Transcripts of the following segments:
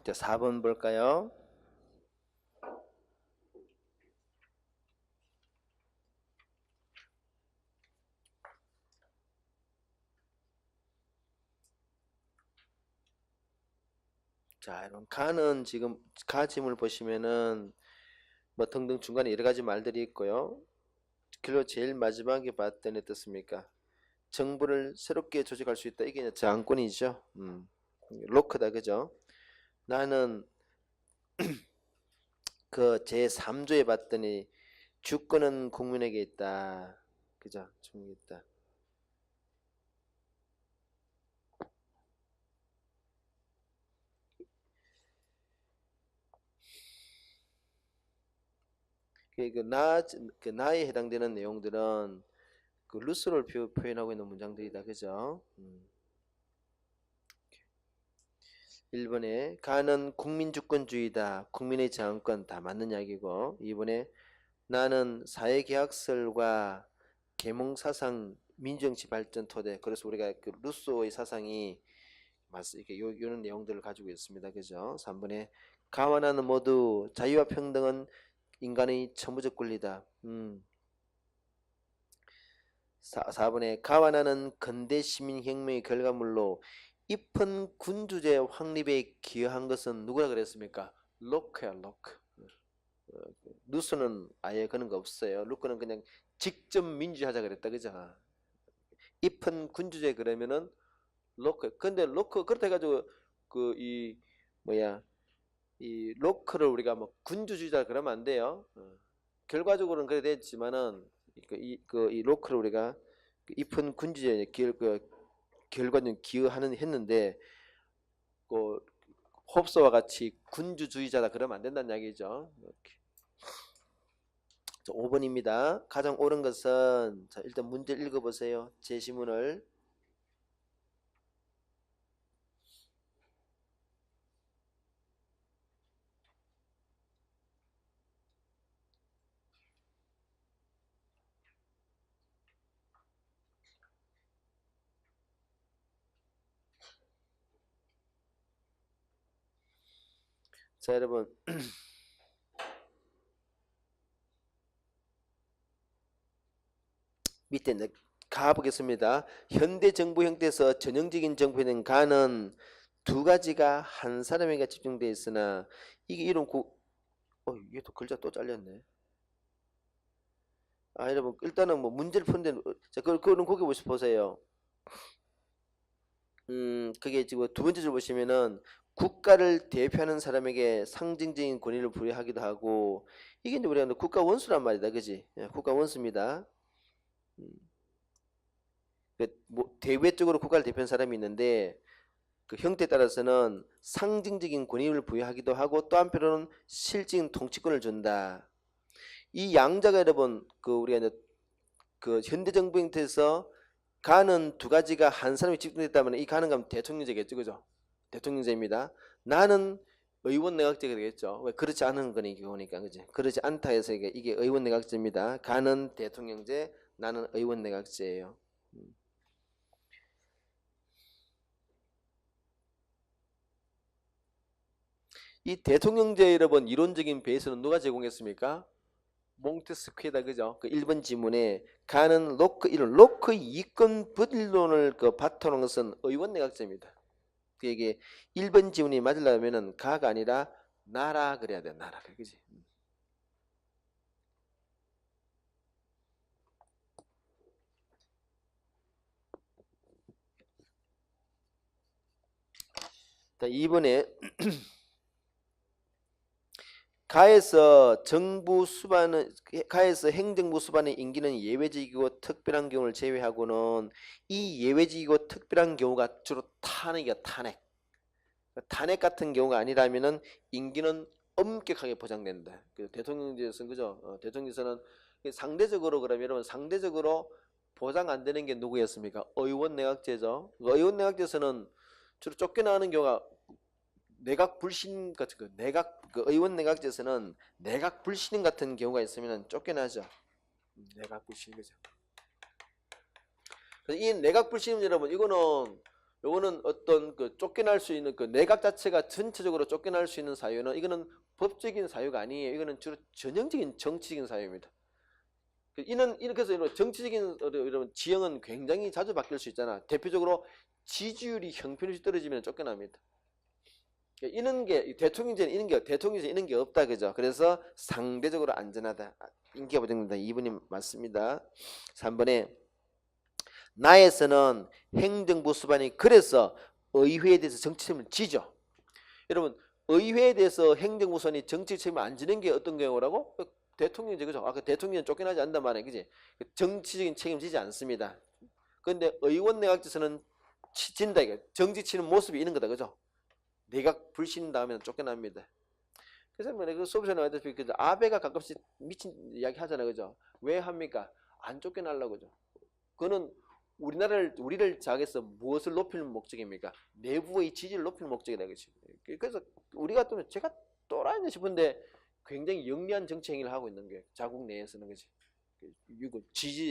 자, 4번 볼까요? 자, 여러분 가는 지금 가짐을 보시면은 뭐 등등 중간에 여러 가지 말들이 있고요. 그리고 제일 마지막에 봤더니 어떻습니까? 정부를 새롭게 조직할 수 있다. 이게 이제 장권이죠. 로크다, 그죠? 나는 그 제3조에 봤더니 주권은 국민에게 있다. 그죠? 주권이 있다. 그 나에 해당되는 내용들은 그 루스를 표현하고 있는 문장들이다. 그죠? 1번에 가는 국민주권주의다. 국민의 저항권 다 맞는 이야기고 2번에 나는 사회계약설과 계몽사상 민주정치 발전 토대. 그래서 우리가 그 루소의 사상이 이렇게 요런 내용들을 가지고 있습니다. 그죠? 3번에 가와 나는 모두 자유와 평등은 인간의 천부적 권리다. 4번에 가와 나는 근대 시민혁명의 결과물로 입헌 군주제 확립에 기여한 것은 누구라 그랬습니까? 로크야, 로크. 루스는 아예 그런 거 없어요. 루크는 그냥 직접 민주하자 그랬다, 그죠? 입헌 군주제 그러면은 로크. 근데 로크 그렇다 해가지고 그 이 뭐야 이 로크를 우리가 뭐 군주주의자 그러면 안 돼요. 결과적으로는 그래 됐지만은 이 로크를 우리가 입헌 군주제 결과는 기여하는 했는데 그 홉스와 같이 군주주의자다 그러면 안 된다는 이야기죠. 이렇게. 5번입니다. 가장 옳은 것은 자, 일단 문제 읽어보세요. 제시문을. 자, 여러분 밑에 가보겠습니다. 현대 정부 형태에서 전형적인 정부는 가는 두 가지가 한 사람에게 집중되어 있으나 이게 이런 이게 또 글자 또 잘렸네. 아, 여러분 일단은 뭐 문제를 푸는데 자, 그거는 거기 보세요. 그게 지금 두 번째 줄 보시면은 국가를 대표하는 사람에게 상징적인 권위를 부여하기도 하고 이게 이제 우리가 국가 원수란 말이다, 그지? 예, 국가 원수입니다. 음, 뭐 대외적으로 국가를 대표하는 사람이 있는데 그 형태에 따라서는 상징적인 권위를 부여하기도 하고 또 한편으로는 실질적인 통치권을 준다. 이 양자가 여러분 그 우리가 이제 그 현대 정부 형태에서 가는 두 가지가 한 사람이 집중됐다면 이 가는 건 대통령제겠죠, 그죠? 대통령제입니다. 나는 의원 내각제가 되겠죠. 왜 그렇지 않은 거니 그거니까, 그지? 그렇지 않다 해서 이게 의원 내각제입니다. 가는 대통령제, 나는 의원 내각제예요. 이 대통령제 여러분 이론적인 베이스는 누가 제공했습니까? 몽테스퀴다, 그죠? 그 1번 지문에 가는 로크 이권 분리론을 그 바탕으로 한 것은 의원 내각제입니다. 그게 1번 지문이 맞으려면은 가가 아니라 나라 그래야 돼, 나라. 그지? 자, 2번에 가에서 행정부 수반의 임기는 예외적이고 특별한 경우를 제외하고는 이 예외적이고 특별한 경우가 주로 탄핵이야, 탄핵. 탄핵 같은 경우가 아니라면은 임기는 엄격하게 보장된다. 그 대통령제에서는 그죠? 대통령제에서는 상대적으로 그러면 여러분 상대적으로 보장 안 되는 게 누구였습니까? 의원 내각제죠. 의원 내각제에서는 주로 쫓겨나는 경우가 내각 불신 같은 거 내각 그 의원 내각제에서는 내각 불신 같은 경우가 있으면 쫓겨나죠. 내각 불신, 그죠? 이 내각 불신 여러분 이거는 요거는 어떤 그 쫓겨날 수 있는 그 내각 자체가 전체적으로 쫓겨날 수 있는 사유는 이거는 법적인 사유가 아니에요. 이거는 주로 전형적인 정치적인 사유입니다. 그래서 정치적인 이런 지형은 굉장히 자주 바뀔 수 있잖아. 대표적으로 지지율이 형편없이 떨어지면 쫓겨납니다. 이런 게 대통령제는 이런 게 없다, 그죠? 그래서 상대적으로 안전하다. 인기가 보장된다. 2번이 맞습니다. 3번에 나에서는 행정부 수반이 그래서 의회에 대해서 정치 책임을 지죠. 여러분, 의회에 대해서 행정부 수반이 정치 책임을 안 지는 게 어떤 경우라고? 대통령이죠, 그죠? 아까 대통령은 쫓겨나지 않단 말이에요, 그지? 정치적인 책임 지지 않습니다. 그런데 의원 내각제에서는 진다, 이게 정치 치는 모습이 있는 거다, 그죠? 내각 불신 다음에는 쫓겨납니다. 그래서 뭐 그 수업에서 나왔다시피 그 아베가 가끔씩 미친 이야기 하잖아요, 그죠? 왜 합니까? 안 쫓겨나려고, 그죠? 그거는 우리를 장해서 무엇을 높이는 목적입니까? 내부의 지지를 높이는 목적이다, 그렇지? 그래서 우리가 또 제가 또라이냐 싶은데 굉장히 영리한 정치 행위를 하고 있는 게 자국 내에서는, 그렇지?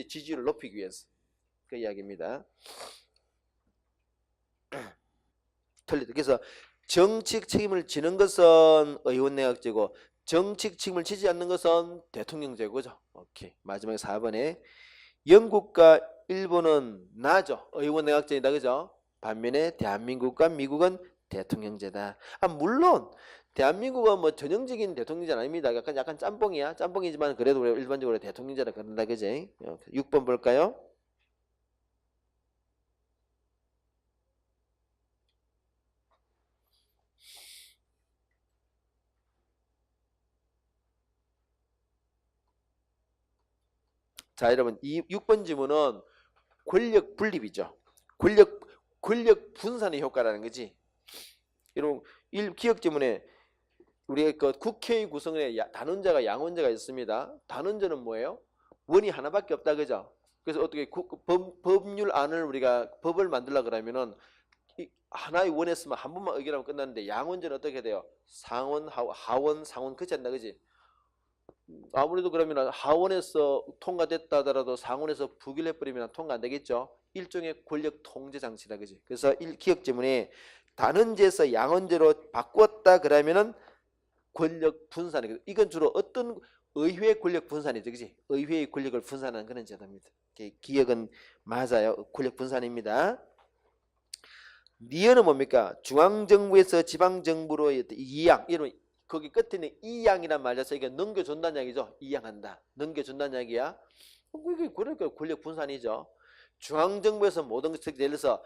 지지를 높이기 위해서 그 이야기입니다. 틀리다. 그래서 정치적 책임을 지는 것은 의원 내각제고 정치적 책임을 지지 않는 것은 대통령제고죠. 오케이. 마지막에 4번에 영국과 일본은 나죠. 의원 내각제이다, 그죠? 반면에 대한민국과 미국은 대통령제다. 물론 대한민국은 뭐 전형적인 대통령제는 아닙니다. 약간 짬뽕이야. 짬뽕이지만 그래도 일반적으로 대통령제라 그런다, 그지? 6번 볼까요? 자, 여러분, 이 6번 지문은 권력 분립이죠. 권력 분산의 효과라는 거지. 여러분, 기억 지문에 우리가 그 국회의 구성에 단원자가 양원자가 있습니다. 단원자는 뭐예요? 원이 하나밖에 없다, 그죠? 그래서 어떻게 법률안을 우리가 법을 만들려고 그러면은 하나의 원에 쓰면 한 번만 의결하면 끝나는데 양원자는 어떻게 돼요? 상원, 하원, 상원 그치 않나, 그지? 아무래도 그러면 하원에서 통과됐다 하더라도 상원에서 부결해버리면 통과 안 되겠죠. 일종의 권력 통제 장치다, 그지? 그래서 기억 지문에 단원제에서 양원제로 바꿨다 그러면은 권력 분산이, 이건 주로 어떤 의회의 권력 분산이죠, 그지? 의회의 권력을 분산하는 그런 제도입니다. 기억은 맞아요. 권력 분산입니다. 니은은 뭡니까? 중앙정부에서 지방정부로 이양, 이런 거기 끝에는 이양이란 말이라서 이게 넘겨준다는 얘기죠. 이양한다. 넘겨준다는 얘기야. 그러니까 권력 분산이죠. 중앙정부에서 모든 것을, 예를 들어서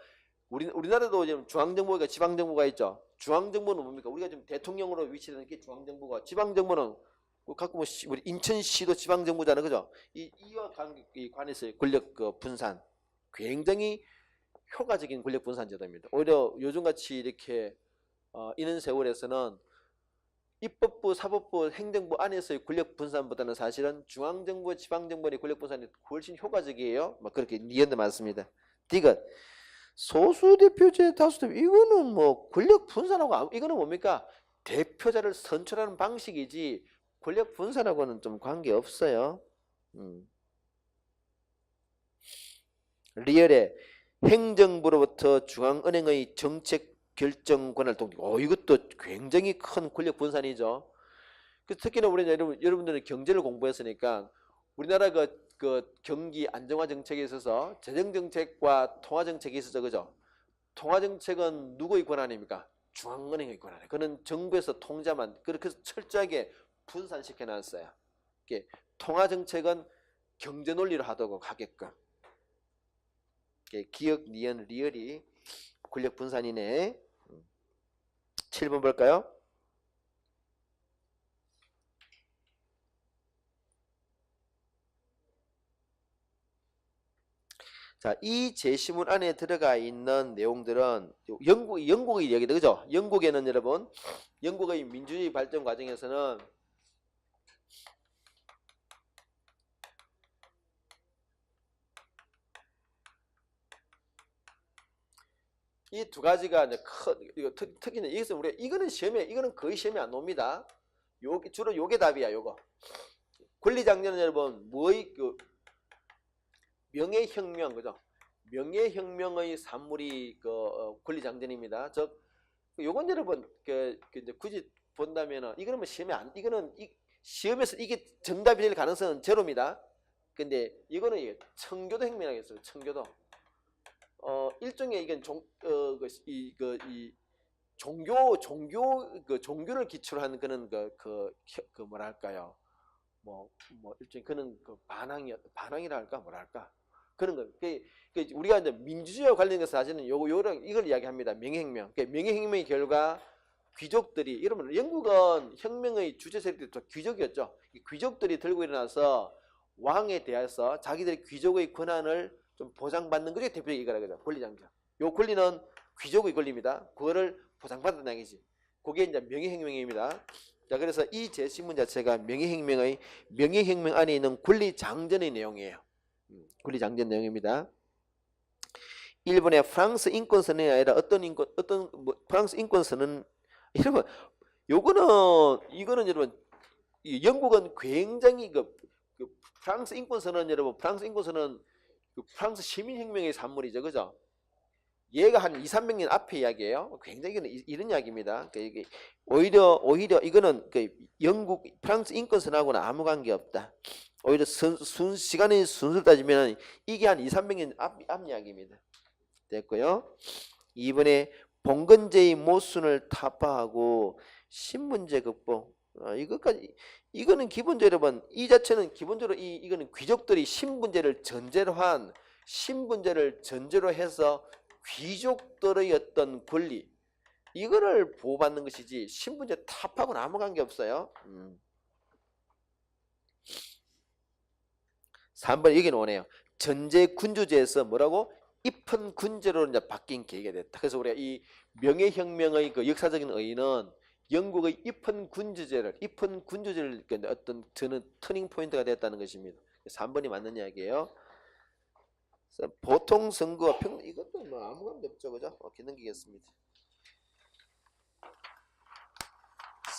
우리나라도 지금 중앙정부가 지방정부가 있죠. 중앙정부는 뭡니까? 우리가 지금 대통령으로 위치되는 게 중앙정부가, 지방정부는 가끔 우리 인천시도 지방정부잖아요, 그죠? 이와 관해서 권력 분산 굉장히 효과적인 권력 분산 제도입니다. 오히려 요즘같이 이렇게 이런 세월에서는 입법부, 사법부, 행정부 안에서의 권력 분산보다는 사실은 중앙정부, 지방정부의 권력 분산이 훨씬 효과적이에요. 막 그렇게 니은도 많습니다. 디귿 소수 대표제, 다수 대표, 이거는 뭐 권력 분산하고 이거는 뭡니까? 대표자를 선출하는 방식이지 권력 분산하고는 좀 관계 없어요. 리얼에 행정부로부터 중앙은행의 정책 결정 권한을 동기고, 이것도 굉장히 큰 권력 분산이죠. 특히나 여러분들은 경제를 공부했으니까 우리나라 그 경기 안정화 정책에 있어서 재정 정책과 통화 정책이 있어서, 그죠? 통화 정책은 누구의 권한입니까? 중앙은행의 권한이에요. 그는 정부에서 통제만 그렇게 해서 철저하게 분산시켜 놨어요. 통화 정책은 경제 논리로 하도록 하게끔. 기억, 니은, 리얼이 권력 분산이네. 7번 볼까요? 자, 이 제시문 안에 들어가 있는 내용들은 영국의 얘기다, 그죠? 영국에는 여러분, 영국의 민주주의 발전 과정에서는 이 두 가지가 이제 특히는 이거는 거의 시험에 안 옵니다. 주로 요게 답이야, 요거. 권리장려는 여러분, 명예혁명, 그죠? 명예혁명의 산물이 권리장전입니다. 즉 요건 여러분 이제 굳이 본다면은 이거는 뭐 시험에서 이게 정답이 될 가능성은 제로입니다. 근데 이거는 청교도 혁명이라고 했어요. 청교도. 일종의 이건 종교를 기초로 하는 그런 뭐랄까요? 뭐 일종의 그런 반항이라 할까 뭐랄까 그런 거. 우리가 이제 민주주의와 관련해서 사실은 이걸 이야기합니다. 명예혁명. 명예혁명의 결과 귀족들이 여러분 영국은 혁명의 주체 세력들이 귀족이었죠. 귀족들이 들고 일어나서 왕에 대해서 자기들의 귀족의 권한을 좀 보장받는 것이 대표적인 이거라 권리장전. 요 권리는 귀족의 권리입니다. 그거를 보장받는 얘기지. 그게 이제 명예혁명입니다. 자, 그래서 이 제시문 자체가 명예혁명 안에 있는 권리장전의 내용이에요. 권리장전 내용입니다. 일본의 프랑스 인권선언이 아니라 프랑스 인권선언 여러분 이거는 여러분 영국은 굉장히 프랑스 인권선언 여러분 프랑스 인권선언 프랑스 시민혁명의 산물이죠, 그죠? 얘가 한 200~300년 앞의 이야기예요. 굉장히 이런 이야기입니다. 이게 오히려 이거는 영국 프랑스 인권선언하고는 아무 관계 없다. 오히려 시간의 순서를 따지면 이게 한 200~300년 앞 이야기입니다. 됐고요. 이번에 봉건제의 모순을 타파하고 신문제 극복. 이거는 기본적으로 여러분 이 자체는 기본적으로 이거는 귀족들이 신분제를 전제로 해서 귀족들의 어떤 권리 이거를 보호받는 것이지 신분제 타파하고는 아무 관계 없어요. 3번 여기는 오네요. 전제 군주제에서 뭐라고? 입헌 군제로 이제 바뀐 계기가 됐다. 그래서 우리가 이 명예혁명의 역사적인 의의는 영국의 입헌 군주제를 어떤 저는 터닝 포인트가 됐다는 것입니다. 3번이 맞는 이야기예요. 보통 선거와 이것도 뭐 아무 관계 없죠, 그죠? 넘기겠습니다.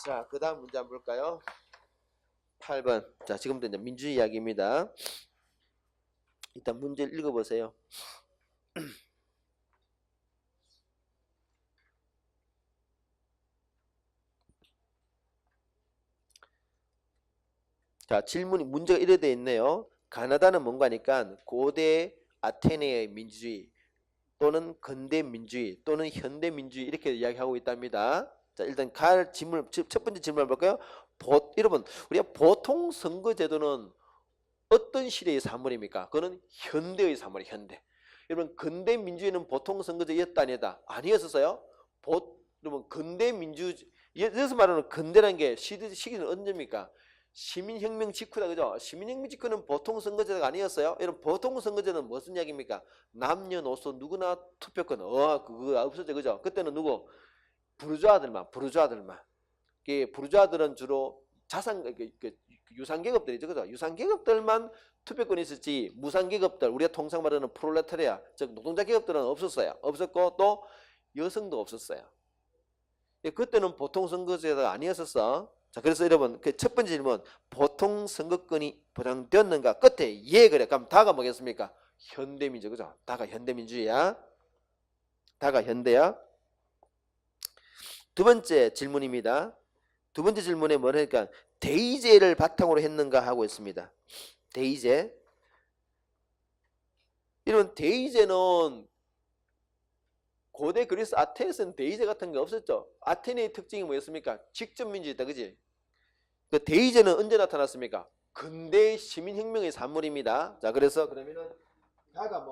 자, 그 다음 문제 한번 볼까요? 8번. 자, 지금부터 이제 민주주의 이야기입니다. 일단 문제를 읽어보세요. 자, 문제가 이래 돼 있네요. 가나다는 뭔가 하니까 고대 아테네의 민주주의 또는 근대 민주주의 또는 현대 민주주의 이렇게 이야기하고 있답니다. 자, 일단 첫 번째 질문 볼까요? 여러분, 우리가 보통 선거제도는 어떤 시대의 사물입니까? 그거는 현대의 사물이에요. 현대. 여러분, 근대 민주주의는 보통 선거제였다 아니다? 아니었었어요. 여러분, 근대 민주주의 여기서 말하는 근대라는 게 시기는 언제입니까? 시민혁명 직후다, 그죠? 시민혁명 직후는 보통 선거제도가 아니었어요. 여러분, 보통 선거제도는 무슨 이야기입니까? 남녀노소 누구나 투표권 그거 없었죠, 그죠? 그때는 누구? 부르주아들만. 부르주아들은 주로 유상계급들이죠, 그죠? 유상계급들만 투표권이 있었지 무상계급들, 우리가 통상 말하는 프롤레타리아, 즉 노동자계급들은 없었어요. 없었고 또 여성도 없었어요. 그때는 보통 선거제도가 아니었었어. 자, 그래서 여러분 첫 번째 질문, 보통 선거권이 보장되었는가? 끝에 예 그래. 그럼 다가 뭐겠습니까? 현대민주, 그죠? 다가 현대민주야. 다가 현대야. 두 번째 질문입니다. 두 번째 질문에 뭐냐니까 대의제를 바탕으로 했는가 하고 있습니다. 대의제. 이런 대의제는 고대 그리스 아테네에서는 대의제 같은 게 없었죠. 아테네의 특징이 뭐였습니까? 직접민주였다, 그지? 그 대의제는 언제 나타났습니까? 근대 시민혁명의 산물입니다. 자, 그래서 그러면은 가가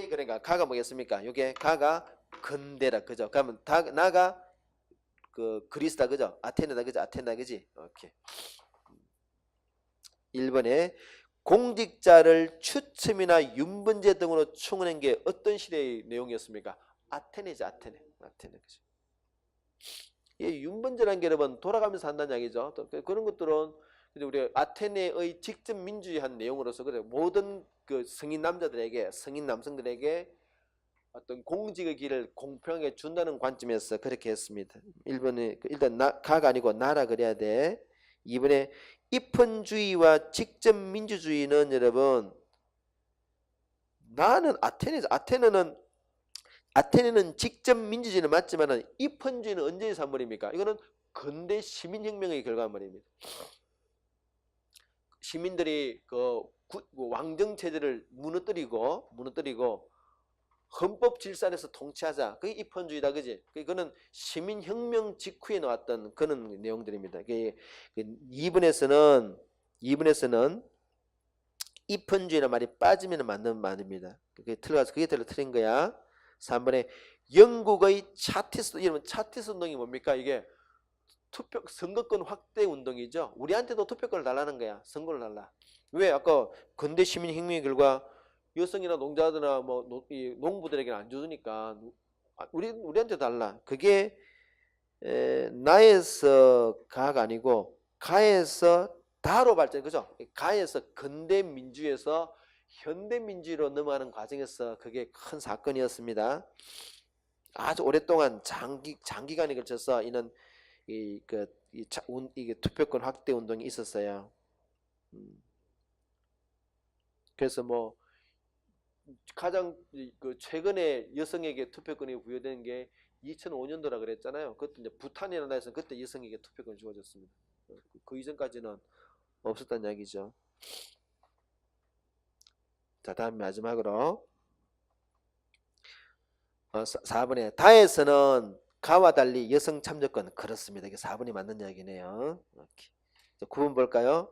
그러니까 가가 뭐겠습니까? 요게 가가 근대라, 그죠? 그러면 나가 그리스다, 그죠? 아테네다, 그죠? 아테네다, 그지? 오케이. 1번에 공직자를 추첨이나 윤번제 등으로 충원한 게 어떤 시대의 내용이었습니까? 아테네죠, 아테네, 그죠? 윤번제라는 게 여러분 돌아가면서 한다는 이야기죠. 그런 것들은 우리 아테네의 직접 민주주의한 내용으로서 그래 모든 성인 남자들에게, 성인 남성들에게 어떤 공직의 길을 공평하게 준다는 관점에서 그렇게 했습니다. 1번에 일단 가가 아니고 나라 그래야 돼. 2번에 입헌주의와 직접 민주주의는 여러분 나는 아테네는 직접 민주주의는 맞지만은 입헌주의는 언제의 산물입니까? 이거는 근대 시민혁명의 결과란 말입니다. 시민들이 그 왕정 체제를 무너뜨리고 헌법 질서에서 통치하자. 그게 입헌주의다, 그지? 그거는 시민혁명 직후에 나왔던 그런 내용들입니다. 2번에서는 입헌주의라는 말이 빠지면 맞는 말입니다. 그게 틀린 거야. 3번에 영국의 차티스, 이러면 차티스 운동이 뭡니까? 이게 선거권 확대 운동이죠. 우리한테도 투표권을 달라는 거야. 선거를 달라. 왜? 아까 근대 시민혁명의 결과 여성이나 농자들이나 농부들에게는 안 주니까 우리한테 달라. 그게 나에서 가가 아니고 가에서 다로 발전, 그죠? 가에서 근대 민주에서 현대 민주로 넘어가는 과정에서 그게 큰 사건이었습니다. 아주 오랫동안 장기간에 걸쳐서 이는 이게 투표권 확대 운동이 있었어요. 그래서 뭐 가장 최근에 여성에게 투표권이 부여되는 게 2005년도라 그랬잖아요. 그때 이제 부탄이라는 나라에서 그때 여성에게 투표권이 주어졌습니다. 그 이전까지는 없었단 이야기죠. 자, 다음 마지막으로 4번에 다에서는 가와 달리 여성 참여권, 그렇습니다. 이게 4번이 맞는 이야기네요. 이렇게. 9번 볼까요?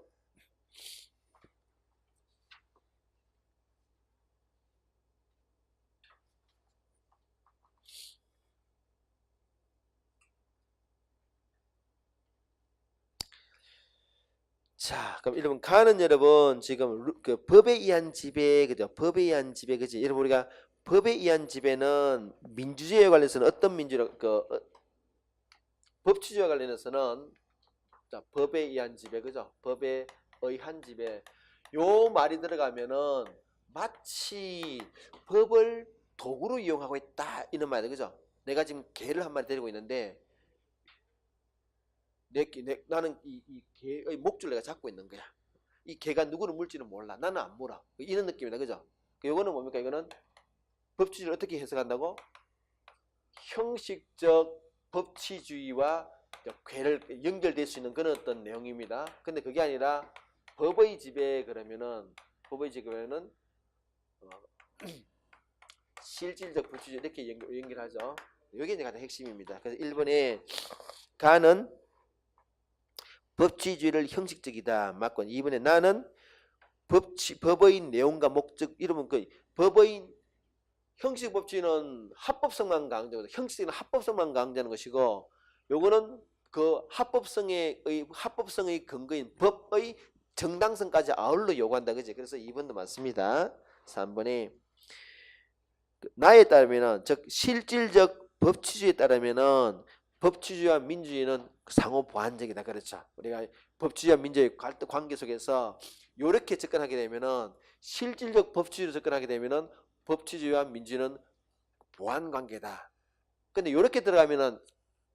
자, 그럼 여러분 가는 여러분 지금 그 법에 의한 지배, 그죠? 법에 의한 지배, 그지? 여러분 우리가 법에 의한 지배는 민주주의에 관련해서는 어떤 민주주의, 법치주의와 관련해서는 자, 법에 의한 지배, 그죠? 법에 의한 지배. 요 말이 들어가면은 마치 법을 도구로 이용하고 있다 이런 말이에요, 그죠? 내가 지금 개를 한 마리 데리고 있는데 나는 이 개의 목줄 내가 잡고 있는 거야. 이 개가 누구를 물지는 몰라. 나는 안 물어. 이런 느낌이다, 그죠? 이거는 뭡니까? 이거는 법치주의를 어떻게 해석한다고? 형식적 법치주의와 괴를 연결될 수 있는 그런 어떤 내용입니다. 근데 그게 아니라 법의 지배 그러면은 실질적 법치주의 이렇게 연결하죠. 이게 이제 가장 핵심입니다. 그래서 1번에 가는 법치주의를 형식적이다 맞고, 2번에 나는 법의 내용과 목적, 이러면 그 법의 형식 법치는 합법성만 강조하고 형식적인 합법성만 강조하는 것이고, 요거는 그 합법성의 근거인 법의 정당성까지 아울러 요구한다, 그지? 그래서 2번도 맞습니다. 3번에 나에 따르면은, 즉 실질적 법치주의에 따르면은 법치주의와 민주주의는 상호 보완적이다, 그렇죠? 우리가 법치주의와 민주주의 관계 속에서 이렇게 접근하게 되면은, 실질적 법치주의로 접근하게 되면은 법치주의와 민주주의는 보완 관계다. 근데 이렇게 들어가면은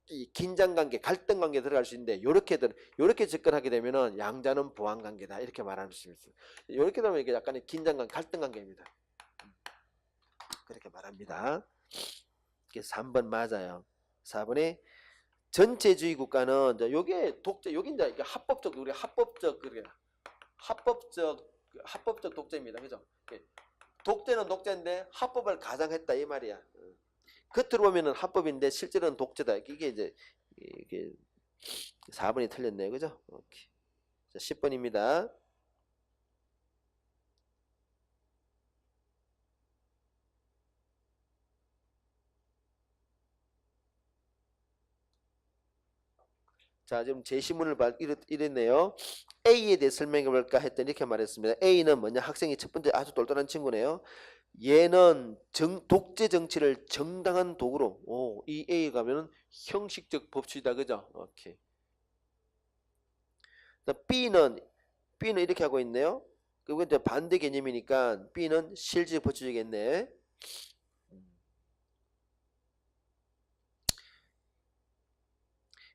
이 긴장 관계, 갈등 관계 들어갈 수 있는데, 요렇게 접근하게 되면은 양자는 보완 관계다, 이렇게 말할 수 있습니다. 이렇게 되면 이게 약간의 긴장 관계, 갈등 관계입니다. 그렇게 말합니다. 이게 3번 맞아요. 4번에 전체주의 국가는 이제 요게 독재, 여기 이제 합법적, 우리 합법적 독재입니다, 그죠? 독재는 독재인데 합법을 가장했다 이 말이야. 겉으로 보면은 합법인데 실제로는 독재다. 이게 4번이 틀렸네요, 그죠? 오케이. 자, 10번입니다. 자, 지금 제시문을 이랬네요. A에 대해 설명해 볼까 했더니 이렇게 말했습니다. A는 뭐냐? 학생이 첫 번째 아주 똘똘한 친구네요. 얘는 독재 정치를 정당한 도구로, 이 A 가면은 형식적 법치다, 그죠? 오케이. B는 이렇게 하고 있네요. 그리고 이제 반대 개념이니까 B는 실질 법치주의겠네.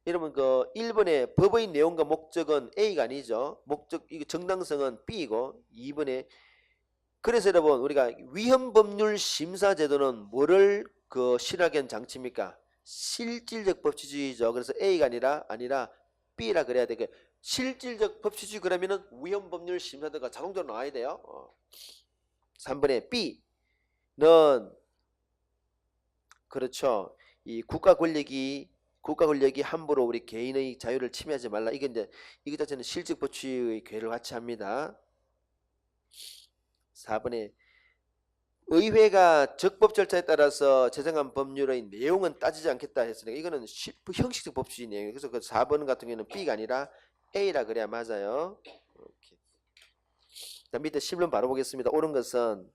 여러분 그 1번의 법의 내용과 목적은 A가 아니죠. 목적, 이거 정당성은 B이고, 2번에 그래서 여러분 우리가 위헌법률 심사제도는 뭐를 실하게 한 장치입니까? 실질적 법치주의죠. 그래서 A가 아니라 B라 그래야 돼. 실질적 법치주의 그러면은 위헌법률 심사제도가 자동적으로 나와야 돼요. 3번에 B는 그렇죠. 이 국가 권력이 함부로 우리 개인의 자유를 침해하지 말라. 이게 이제 이거 자체는 실질 법치의 괴를 같이 합니다. 4번에 의회가 적법 절차에 따라서 제정한 법률의 내용은 따지지 않겠다 했으니까 이거는 형식적 법치주의 내용이에요. 그래서 그 4번 같은 경우는 B가 아니라 A라 그래야 맞아요. 이렇게. 자, 밑에 10번 바로 보겠습니다. 옳은 것은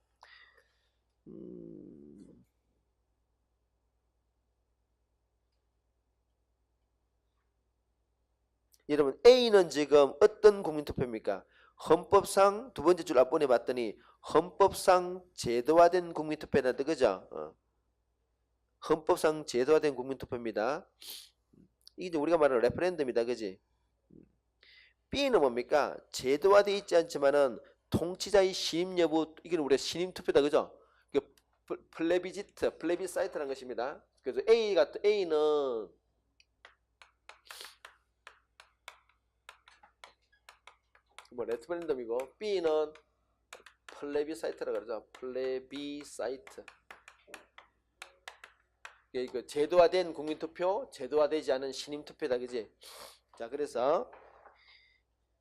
여러분 A는 지금 어떤 국민투표입니까? 헌법상 두 번째 줄 앞번에 봤더니 헌법상 제도화된 국민투표라는 그죠? 헌법상 제도화된 국민투표입니다. 이게 우리가 말하는 레퍼런덤이다, 그지? B는 뭡니까? 제도화되어 있지 않지만은 통치자의 신임 여부 이게 우리가 신임 투표다, 그죠? 플레비사이트라는 것입니다. 그래서 A는 뭐 레퍼런덤이고 B는 플레비사이트라 그러죠. 플레비사이트. 이거 제도화된 국민투표, 제도화되지 않은 신임투표다, 그지? 자, 그래서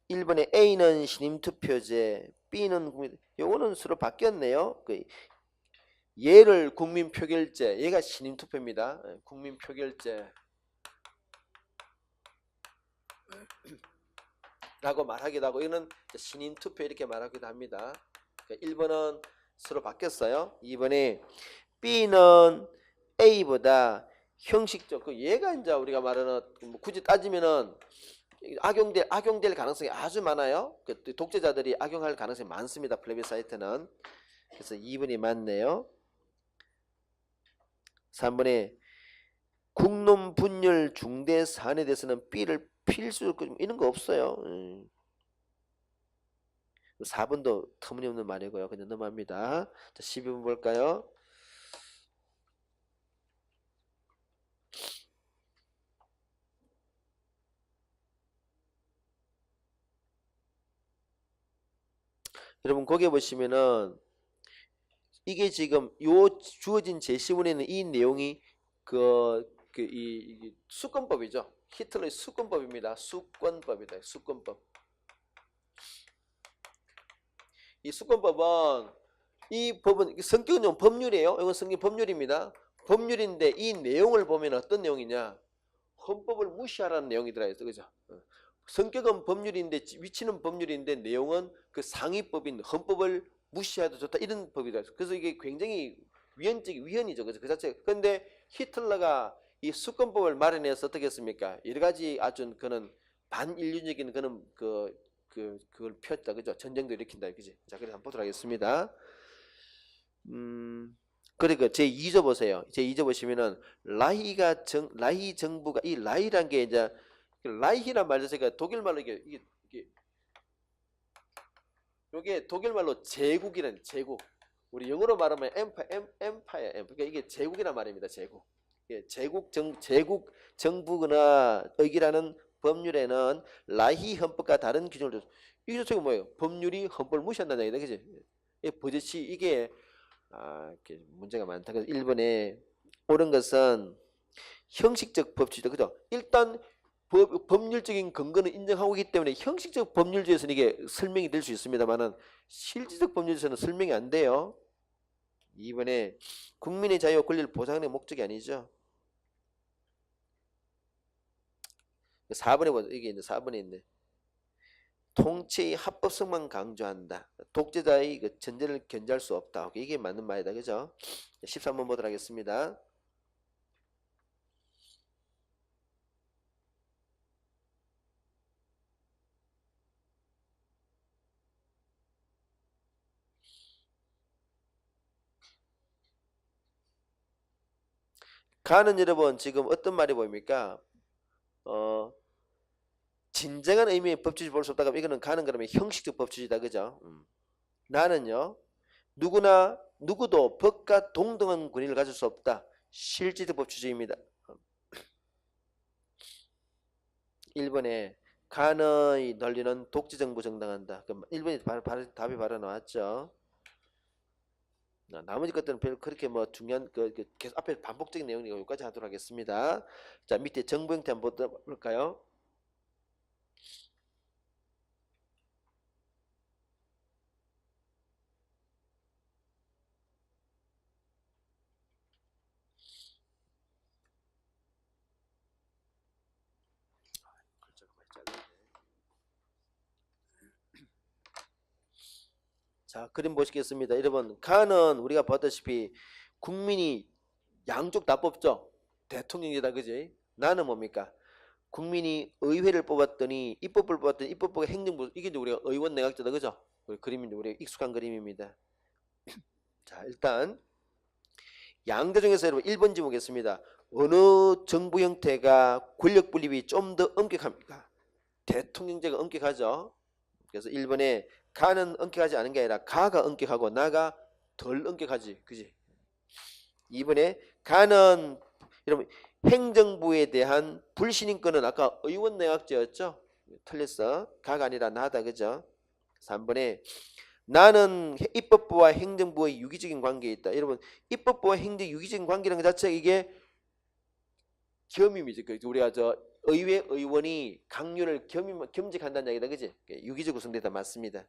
1번에 A는 신임투표제, B는 국민. 요거는 서로 바뀌었네요. 얘를 국민표결제, 얘가 신임투표입니다. 국민표결제. 라고 말하기도 하고 이거는 신임투표 이렇게 말하기도 합니다. 1번은 서로 바뀌었어요. 2번에 B는 A보다 형식적 얘가 이제 우리가 말하는 굳이 따지면은 악용될 가능성이 아주 많아요. 독재자들이 악용할 가능성이 많습니다. 플레비사이트는. 그래서 2번이 맞네요. 3번에 국론 분열 중대 사안에 대해서는 B를 필수 이런 거 없어요. 4번도 터무니없는 말이고요. 그냥 넘어갑니다. 자, 12번 볼까요? 여러분 거기에 보시면은 이게 지금 요 주어진 제시문에는 이 내용이 이 수권법이죠. 히틀러의 수권법입니다. 수권법이다. 수권법. 이 수권법은 이 법은 성격은 좀 법률이에요. 이건 성격 법률입니다. 법률인데 이 내용을 보면 어떤 내용이냐? 헌법을 무시하라는 내용이 들어있어, 그죠? 성격은 법률인데 위치는 법률인데 내용은 그 상위법인 헌법을 무시해도 좋다 이런 법이 들어있어. 그래서 이게 굉장히 위헌이죠, 그죠? 그 자체. 그런데 히틀러가 이 수권법을 마련해서 어떻게 했습니까? 여러 가지 아주 그는 반인륜적인 그런 그걸 폈다, 그죠? 전쟁도 일으킨다, 그지? 자, 그래서 한번 보도록 하겠습니다. 그러니까 제 2조 보세요. 제 2조 보시면은 라히 정부가 이 라히란 게 이제 라이히란 말 자체가 독일 말로 이게 독일 말로 제국이란 제국. 우리 영어로 말하면 엠파이어. 그러니까 이게 제국이란 말입니다. 제국. 제국 정부거나 의기라는 법률에는 라히 헌법과 다른 기준을 줬어. 이 자체가 뭐예요? 법률이 헌법을 무시한다는 얘기다, 그지? 버젓이 이게 이렇게 문제가 많다. 그래서 1번에 옳은 것은 형식적 법치다, 그죠? 일단 법률적인 근거는 인정하고 있기 때문에 형식적 법률주의에서는 이게 설명이 될 수 있습니다만은 실질적 법률에서는 설명이 안 돼요. 2번에 국민의 자유와 권리를 보장하는 목적이 아니죠. 4번에 보자. 이게 이제 4번에 있네. 통치의 합법성만 강조한다. 독재자의 전제를 견제할 수 없다. 이게 맞는 말이다, 그죠? 13번 보도록 하겠습니다. 가는 여러분 지금 어떤 말이 보입니까? 진정한 의미의 법치주의 볼 수 없다. 그러면 이거는 가는 그러면 형식적 법치주의다, 그죠? 나는요 누구도 법과 동등한 권위를 가질 수 없다. 실질법 주제입니다. 1번에 간의 논리는 독재정부 정당한다. 그럼 1번이 답이 바로 나왔죠. 나머지 것들은 별로 그렇게 뭐 중요한 계속 앞에 반복적인 내용이니까 여기까지 하도록 하겠습니다. 자, 밑에 정부 형태 한번 볼까요? 자, 그림 보시겠습니다. 여러분, 간은 우리가 봤다시피 국민이 양쪽 다 뽑죠. 대통령이다, 그지? 나는 뭡니까? 국민이 의회를 뽑았더니 입법부를 뽑았더니 입법부가 행정부, 이게 이제 우리가 의원 내각제다, 그죠? 우리 그림인데 우리가 익숙한 그림입니다. 자, 일단 양자 중에서 여러분 1번 지보겠습니다. 어느 정부 형태가 권력 분립이 좀 더 엄격합니까? 대통령제가 엄격하죠. 그래서 1번에 가는 엄격하지 않은 게 아니라 가가 엄격하고 나가 덜 엄격하지, 그지? 2번에 가는 여러분 행정부에 대한 불신임권은 아까 의원 내각제였죠? 틀렸어. 가가 아니라 나다, 그죠? 3번에 나는 입법부와 행정부의 유기적인 관계에 있다. 여러분, 입법부와 행정 유기적인 관계라는 것 자체가 이게 겸임이죠. 우리가 의회 의원이 강요를 겸직한다는 얘기다, 그지? 유기적 구성되다 맞습니다.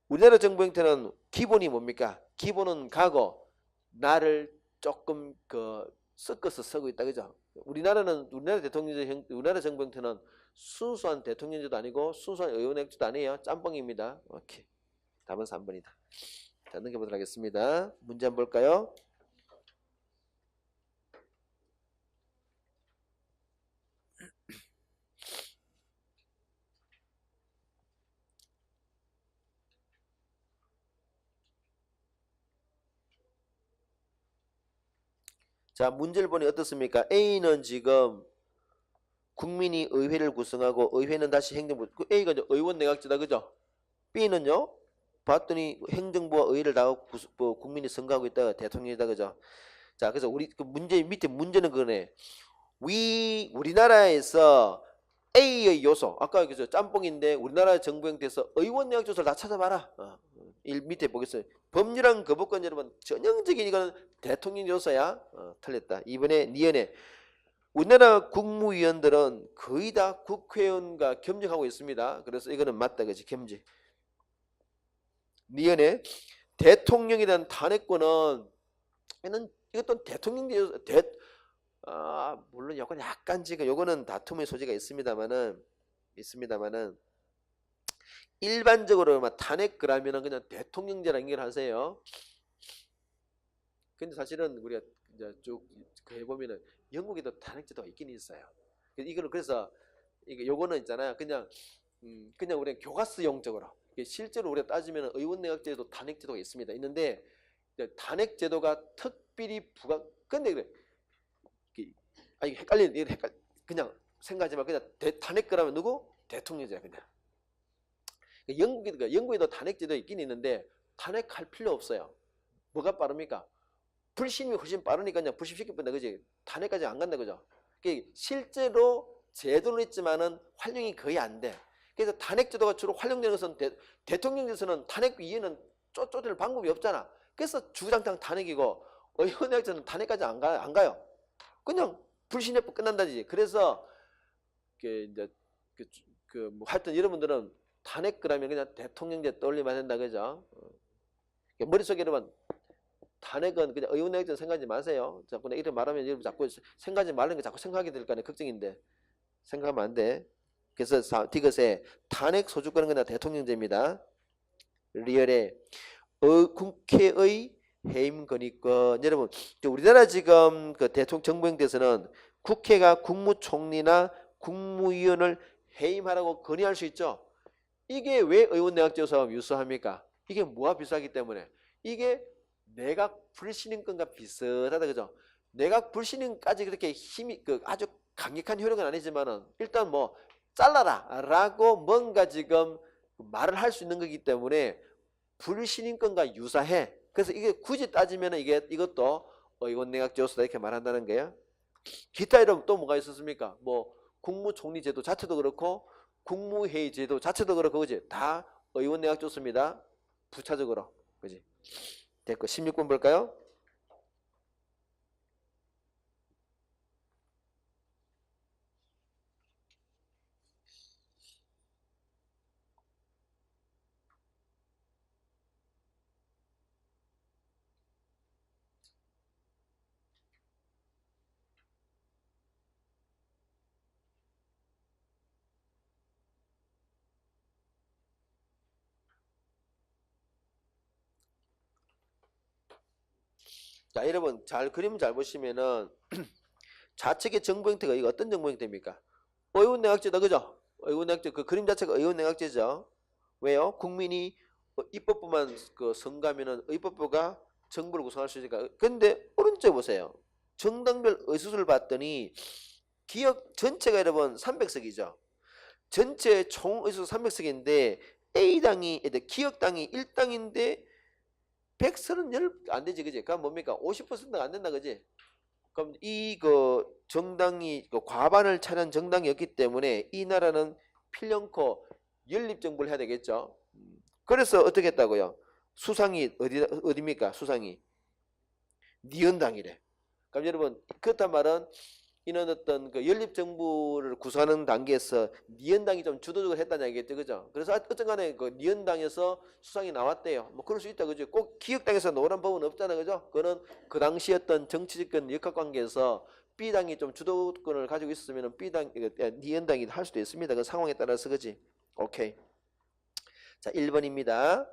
우리나라 정부 형태는 기본이 뭡니까? 기본은 가고 나를 조금 섞어서 쓰고 있다, 그죠? 우리나라 정부 형태는 순수한 대통령제도 아니고 순수한 의원제도 아니에요. 짬뽕입니다. 오케이. 답은 3번이다. 자, 넘겨보도록 하겠습니다. 문제 한번 볼까요? 자, 문제를 보니 어떻습니까? A는 지금 국민이 의회를 구성하고 의회는 다시 행정부, A가 이제 의원 내각제다, 그죠? B는요? 봤더니 행정부와 의회를 다 국민이 선거하고 있다, 대통령이다, 그죠? 자, 그래서 우리 문제 밑에 문제는 그거네. 우리나라에서 A의 요소, 아까 그죠? 짬뽕인데 우리나라 정부 형태에서 의원 내각 조사를 다 찾아봐라. 밑에 보겠어요. 법률안 거부권 여러분 전형적인 이거는 대통령 요소야. 틀렸다. 이번에 니은에 우리나라 국무위원들은 거의 다 국회의원과 겸직하고 있습니다. 그래서 이거는 맞다, 그지? 겸직. 니은에 대통령에 대한 탄핵권은 이것도 대통령 물론 약간 지금 요거는 다툼의 소지가 있습니다만은 일반적으로 탄핵 그러면은 그냥 대통령제라 연결하세요. 근데 사실은 우리가 이제 쭉 해보면은 영국에도 탄핵제도가 있긴 있어요. 이거는 그래서 요거는 있잖아요. 그냥 우리가 교과서용적으로 실제로 우리가 따지면 의원 내각제도 탄핵제도가 있는데 탄핵제도가 특별히 근데 그래. 헷갈려. 그냥 생각하지 마. 그냥 탄핵 그러면 누구? 대통령제야, 그냥. 영국에도 탄핵제도 있긴 있는데 탄핵할 필요 없어요. 뭐가 빠릅니까? 불신임이 훨씬 빠르니까 그냥 불신시켜본다, 그지? 탄핵까지 안 간다, 그죠? 실제로 제도는 있지만은 활용이 거의 안 돼. 그래서 탄핵제도가 주로 활용되는 것은 대통령제에서는 탄핵 이해는 쫓아낼 방법이 없잖아. 그래서 주장탕 탄핵이고 의원내각제는 탄핵까지 안 가요. 그냥 불신여부 끝난다지. 그래서 이제 하여튼 여러분들은 탄핵 그러면 그냥 대통령제 떠올리면 된다, 그죠? 머릿속에 여러분 탄핵은 그냥 의원내각제 생각하지 마세요. 자꾸 이렇게 말하면 여러분 자꾸 생각하지 말라는 게 자꾸 생각하게 될까 봐 걱정인데 생각하면 안 돼. 그래서 디귿에 탄핵 소주권은 그냥 대통령제입니다. 리얼에 국회의 해임 건의권. 여러분 우리나라 지금 대통령 정부 형태에서는 국회가 국무총리나 국무위원을 해임하라고 건의할 수 있죠. 이게 왜 의원 내각제와 유사합니까? 이게 뭐와 비슷하기 때문에 이게 내각 불신임권과 비슷하다, 그죠? 내각 불신임까지 그렇게 힘이 아주 강력한 효력은 아니지만은 일단 잘라라 라고 뭔가 지금 말을 할 수 있는 거기 때문에 불신임권과 유사해. 그래서 이게 굳이 따지면 이것도 의원내각제도다 이렇게 말한다는 거예요. 기타 이름 또 뭐가 있었습니까? 뭐 국무총리 제도 자체도 그렇고 국무회의 제도 자체도 그렇고 그지? 다 의원내각제도입니다. 부차적으로 그지? 됐고 16번 볼까요? 자, 여러분 그림 잘 보시면은 좌측의 정부 형태가 이거 어떤 정부 형태입니까? 의원내각제다, 그죠? 의원내각제 그 그림 자체가 의원내각제죠. 왜요? 국민이 입법부만 선거하면은 입법부가 정부를 구성할 수 있으니까. 근데 오른쪽 보세요. 정당별 의수를 봤더니 기역 전체가 여러분 300석이죠. 전체 총 의수 300석인데 A당이 기역당이 1당인데 130안 되지, 그지? 그럼 뭡니까? 50%가 안 된다, 그지? 그럼 정당이 과반을 차지한 정당이었기 때문에 이 나라는 필연코 연립정부를 해야 되겠죠. 그래서 어떻게 했다고요? 수상이 어디입니까? 수상이 니은당이래. 그럼 여러분 그렇단 말은 이런 어떤 연립정부를 구성하는 단계에서 니은당이 좀 주도적으로 했다는 얘기겠죠, 그죠? 그래서 어쨌간에 니은당에서 수상이 나왔대요. 뭐 그럴 수 있다, 그죠? 꼭 기역당에서 나오란 법은 없잖아, 그죠? 그거는 그 당시 어떤 정치적 역학관계에서 B당이 좀 주도권을 가지고 있었으면 니은당이 할 수도 있습니다. 그 상황에 따라서, 그지? 오케이. 자, 1번입니다.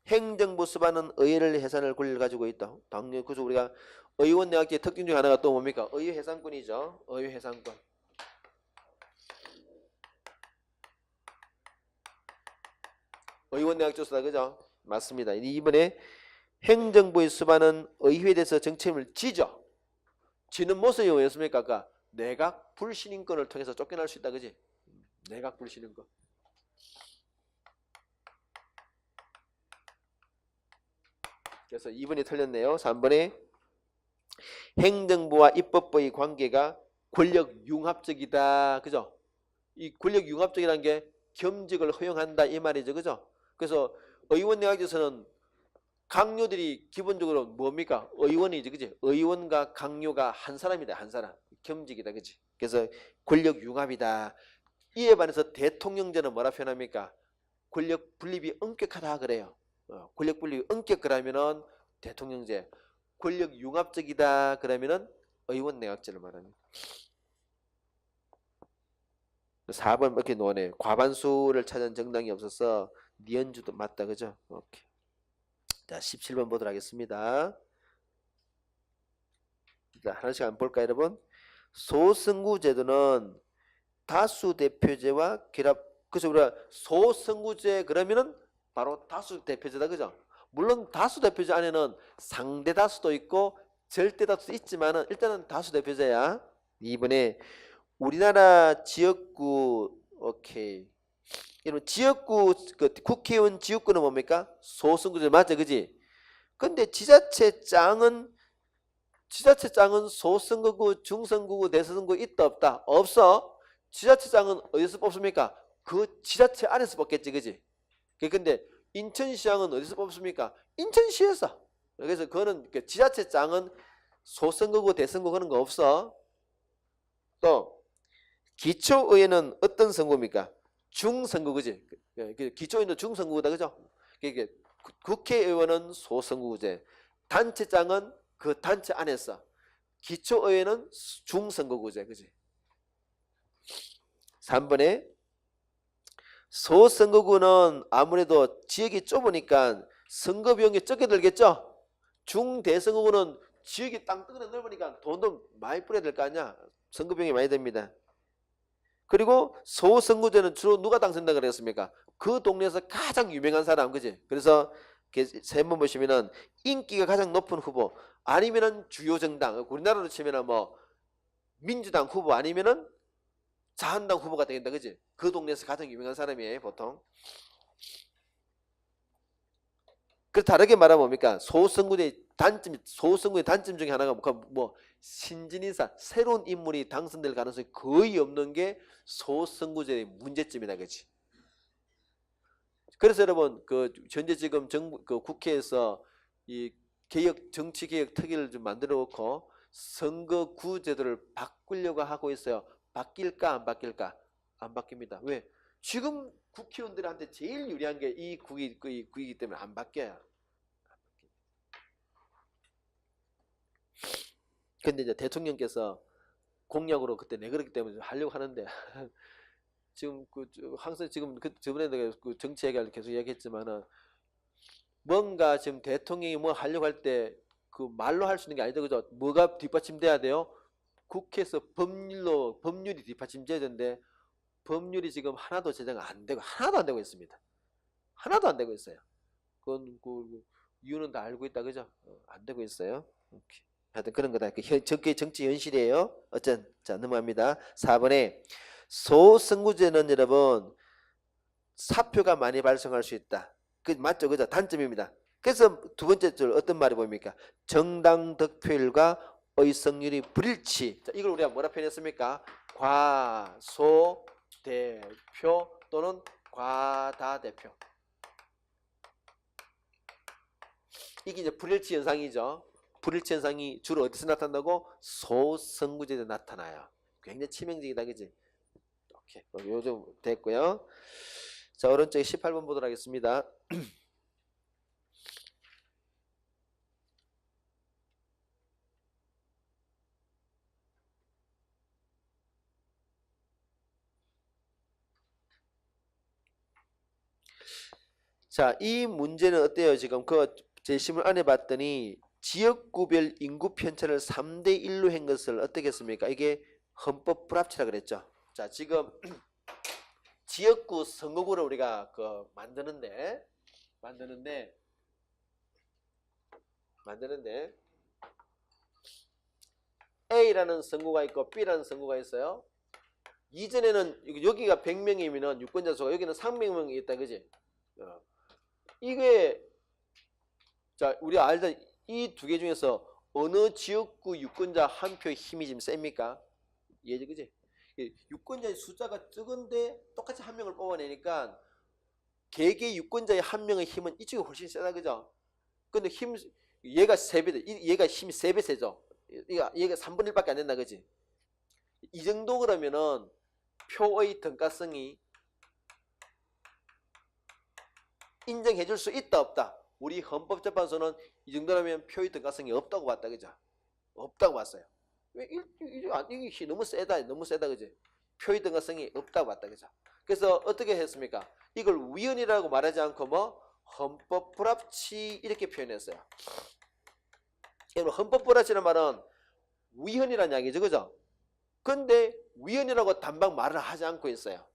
행정부 수반은 의회를 해산할 권리를 가지고 있다. 당연히 그래서 우리가 의원내각제 특징 중 하나가 또 뭡니까? 의회 해산권이죠. 의회 해산권. 의원내각제다, 그죠? 맞습니다. 이번에 행정부의 수반은 의회에 대해서 정책을 지죠. 지는 모습이 뭐였습니까? 아까 내각 불신임권을 통해서 쫓겨날 수 있다, 그지? 내각 불신임권. 그래서 2번이 틀렸네요. 3번에 행정부와 입법부의 관계가 권력 융합적이다. 그죠? 이 권력 융합적이라는 게 겸직을 허용한다 이 말이죠. 그죠? 그래서 의원내각제에서는 강요들이 기본적으로 뭡니까? 의원이지, 그지? 의원과 강요가 한 사람이다, 한 사람. 겸직이다, 그지? 그래서 권력 융합이다. 이에 반해서 대통령제는 뭐라 표현합니까? 권력 분립이 엄격하다 그래요. 권력 분립이 엄격하다면은 대통령제. 권력 융합적이다 그러면은 의원내각제를 말합니다. 4번 이렇게 놓네. 과반수를 차지한 정당이 없어서 니은주도 맞다, 그죠? 오케이. 자, 17번 보도록 하겠습니다. 자, 하나씩 한번 볼까요, 여러분? 소선구 제도는 다수 대표제와 결합. 그래서 우리가 소선구제 그러면은 바로 다수 대표제다, 그죠? 물론 다수 대표제 안에는 상대 다수도 있고 절대 다수도 있지만은 일단은 다수 대표제야. 이번에 우리나라 지역구, 오케이. 여러분 지역구 국회의원 지역구는 뭡니까? 소선구제 맞죠, 그지? 근데 지자체장은 소선거구, 중선거구, 대선거구 있다 없다? 없어. 지자체장은 어디서 뽑습니까? 그 지자체 안에서 뽑겠지, 그지? 근데 인천시장은 어디서 뽑습니까? 인천시에서. 그래서 그거는 지자체장은 소선거구, 대선거구 그런 거 없어. 또 기초의회는 어떤 선거입니까? 중선거, 그지? 기초의회는 중선거구다, 그죠? 국회의원은 소선거구제, 단체장은 그 단체 안에서, 기초의회는 중선거구제, 그지? 3번에 소선거구는 아무래도 지역이 좁으니까 선거 비용이 적게 들겠죠? 중대선거구는 지역이 땅덩어리 넓으니까 돈도 많이 뿌려야 될 거 아니야? 선거 비용이 많이 듭니다. 그리고 소선거제는 주로 누가 당선된다 그랬습니까? 그 동네에서 가장 유명한 사람, 그지? 그래서 세 번 보시면은 인기가 가장 높은 후보, 아니면은 주요 정당, 우리나라로 치면은 뭐 민주당 후보 아니면은 자한당 후보가 되겠다, 그지? 그 동네에서 가장 유명한 사람이에요, 보통. 그 다르게 말하면 뭡니까? 소선거의 단점 중에 하나가 뭐 신진인사, 새로운 인물이 당선될 가능성이 거의 없는 게 소선거제의 문제점이다, 그렇지? 그래서 여러분 그 현재 지금 정부 그 국회에서 이 정치 개혁 특위를 좀 만들어 놓고 선거구 제도를 바꾸려고 하고 있어요. 바뀔까 안 바뀔까? 안 바뀝니다. 왜? 지금 국회의원들한테 제일 유리한 게 이 국이기 때문에 안 바뀌어요. 근데 이제 대통령께서 공약으로 그때 내그랬기 때문에 하려고 하는데 지금 항상 지금 저번에 내가 그 정치 얘기를 계속 얘기했지만은 뭔가 지금 대통령이 뭐 하려고 할 때 그 말로 할 수 있는 게 아니다, 그죠? 뭐가 뒷받침돼야 돼요? 국회에서 법률이 뒷받침돼야 되는데 법률이 지금 하나도 제정 안 되고 하나도 안 되고 있습니다. 하나도 안 되고 있어요. 그건 그 이유는 다 알고 있다, 그죠? 안 되고 있어요. 오케이. 하여튼 그런 거다. 정치 현실이에요. 어쨌든 자 넘어갑니다. 4번에 소선거제는 여러분 사표가 많이 발생할 수 있다. 그 맞죠, 그죠? 단점입니다. 그래서 두 번째 줄 어떤 말이 보입니까? 정당 득표율과 의석률이 불일치. 자, 이걸 우리가 뭐라 표현했습니까? 과소대표 또는 과다대표. 이게 이제 불일치 현상이죠. 불일치 현상이 주로 어디서 나타난다고? 소선거제에 나타나요. 굉장히 치명적이다, 그지? 오케이. 요즘 됐고요. 자, 오른쪽에 18번 보도록 하겠습니다. 자, 이 문제는 어때요? 지금 그 제시문 안에 봤더니 지역구별 인구 편차를 3대 1로 한 것을 어떻게 했습니까? 이게 헌법 불합치라 그랬죠. 자, 지금 지역구 선거구를 우리가 그 만드는데 A라는 선거가 있고 B라는 선거가 있어요. 이전에는 여기가 100명이면 유권자 수가 여기는 300명이 있다, 그지? 이게 자, 우리 알다 이 두 개 중에서 어느 지역구 유권자 한 표의 힘이 지금 셉니까? 예지, 그지? 유권자의 숫자가 적은데 똑같이 한 명을 뽑아내니까 개개 유권자의 한 명의 힘은 이쪽이 훨씬 세다, 그죠? 근데 얘가 3배, 얘가 힘이 3배 세죠? 얘가 3분의 1밖에 안 된다, 그지? 이 정도 그러면은 표의 등가성이 인정해줄 수 있다, 없다? 우리 헌법재판소는 이 정도라면 표의 등가성이 없다고 봤다, 그죠? 없다고 봤어요. 왜 이게 너무 세다, 그지? 표의 등가성이 없다고 봤다, 그죠? 그래서 어떻게 했습니까? 이걸 위헌이라고 말하지 않고 뭐 헌법 불합치 이렇게 표현했어요. 여러분, 헌법 불합치라는 말은 위헌이라는 이야기죠, 그죠? 근데 위헌이라고 단박 말을 하지 않고 있어요.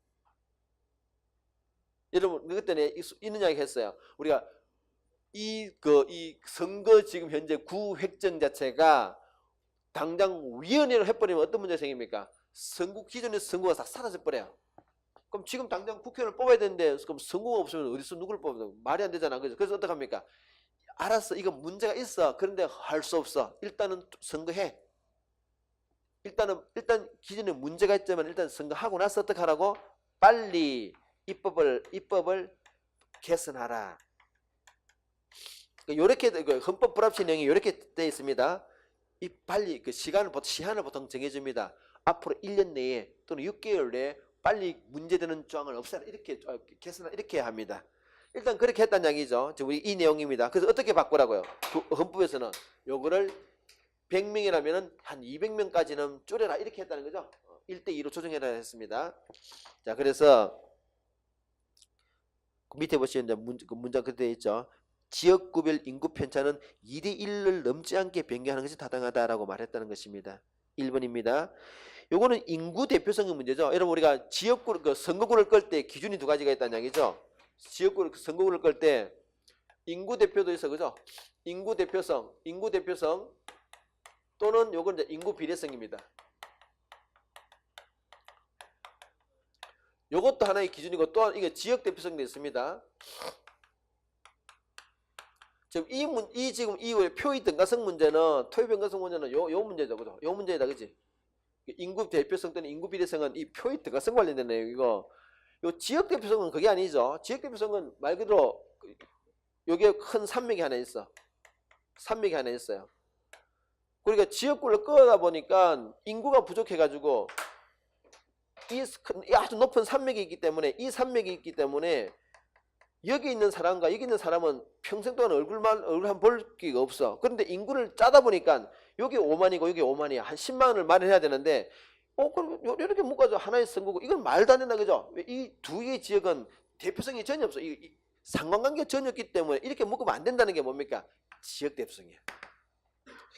여러분, 그때 이런 이야기 했어요. 우리가 이 선거 지금 현재 구 획정 자체가 당장 위헌으로 해버리면 어떤 문제가 생깁니까? 기존의 선거가 다 사라져 버려요. 그럼 지금 당장 국회의원을 뽑아야 되는데 그럼 선거가 없으면 어디서 누구를 뽑아요? 말이 안 되잖아, 그죠? 그래서 어떡합니까? 알았어, 이거 문제가 있어. 그런데 할 수 없어. 일단은 선거해. 일단 기존에 문제가 있지만 일단 선거하고 나서 어떻게 하라고? 빨리 입법을 개선하라. 요렇게 헌법 불합치 내용이 이렇게 되어 있습니다. 빨리 시한을 보통 정해줍니다. 앞으로 1년 내에 또는 6개월 내에 빨리 문제되는 조항을 없애라, 이렇게 개선하라, 이렇게 합니다. 일단 그렇게 했다는 이야기죠. 우리 이 내용입니다. 그래서 어떻게 바꾸라고요? 헌법에서는 요거를 100명이라면 한 200명까지는 줄여라, 이렇게 했다는 거죠. 1대2로 조정해라 했습니다. 자, 그래서 밑에 보시면 문장 그대로 되어 있죠. 지역구별 인구 편차는 2대1을 넘지 않게 변경하는 것이 타당하다라고 말했다는 것입니다. 1번입니다. 요거는 인구 대표성의 문제죠. 여러분, 우리가 지역구 선거구를 끌 때 기준이 두 가지가 있다는 얘기죠. 선거구를 끌 때 인구 대표도 있어, 그죠? 인구 대표성 또는 요건 이제 인구 비례성입니다. 요것도 하나의 기준이고 또한 이게 지역 대표성도 있습니다. 지금 지금 이 표의 등가성 문제는 토의 변가성 문제는 요 문제죠, 그죠? 요 문제다, 그지? 인구 대표성 또는 인구 비례성은 이 표의 등가성 관련된 내용이고, 요 지역 대표성은 그게 아니죠. 지역 대표성은 말 그대로 여기에 큰 산맥이 하나 있어. 산맥이 하나 있어요. 그러니까 지역구를 끌어다 보니까 인구가 부족해가지고 이 아주 높은 산맥이 있기 때문에 이 산맥이 있기 때문에 여기 있는 사람과 여기 있는 사람은 평생 동안 얼굴 한 볼 기가 없어. 그런데 인구를 짜다 보니까 여기 5만이고 여기 5만이야. 한 10만을 마련해야 되는데 그럼 이렇게 묶어서 하나의 선거고 이건 말도 안 된다, 그죠? 이 두 개의 지역은 대표성이 전혀 없어. 이 상관관계가 전혀 없기 때문에 이렇게 묶으면 안 된다는 게 뭡니까? 지역 대표성이야.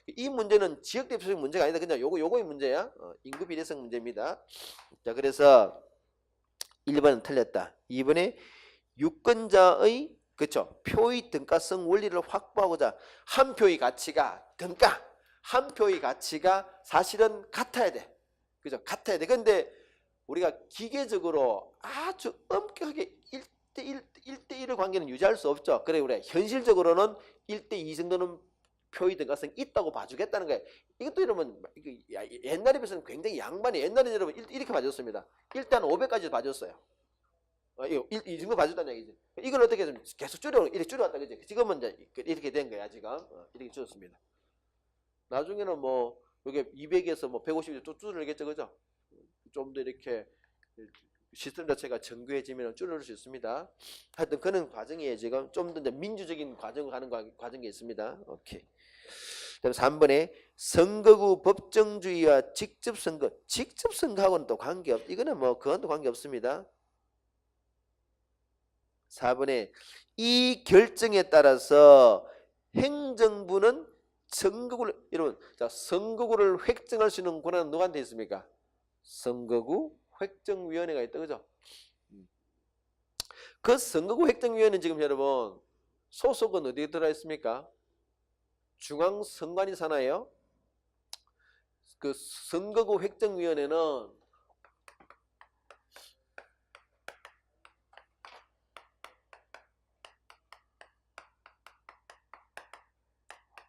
이 문제는 지역 대표성 문제가 아니다. 그냥 요거의 문제야. 인구 비례성 문제입니다. 자, 그래서 1번은 틀렸다. 2번에 유권자의 그쵸 표의 등가성 원리를 확보하고자 한 표의 가치가 한 표의 가치가 사실은 같아야 돼. 그죠? 같아야 돼. 근데 우리가 기계적으로 아주 엄격하게 1대1의 관계는 유지할 수 없죠. 그래, 우리 현실적으로는 1대2 정도는 표의 등가성이 있다고 봐주겠다는 거예요. 이것도 이러면 옛날에 비해서는 굉장히 양반이 옛날에 여러분 이렇게 봐줬습니다. 1대 한 500까지 봐줬어요. 이 정도 봐줬다는 얘기지. 이걸 어떻게 좀 계속 이렇게 줄여왔다, 그지? 지금은 이제 이렇게 된 거야, 지금. 이렇게 줄였습니다. 나중에는 뭐, 요게 200에서 뭐 150에 또 줄여야겠죠, 그죠? 좀 더 이렇게 시스템 자체가 정교해지면 줄여줄 수 있습니다. 하여튼 그런 과정이에요, 지금. 좀 더 이제 민주적인 과정을 가는 과정이 있습니다. 오케이. 그다음 3번에 선거구 법정주의와 직접선거하고는 또 관계없, 이거는 뭐, 그건 또 관계없습니다. 4번에 이 결정에 따라서 행정부는 여러분, 자, 선거구를 획정할 수 있는 권한은 누구한테 있습니까? 선거구 획정위원회가 있다, 그죠? 그 선거구 획정위원회는 지금 여러분 소속은 어디에 들어가 있습니까? 중앙선관위 산하예요. 그 선거구 획정위원회는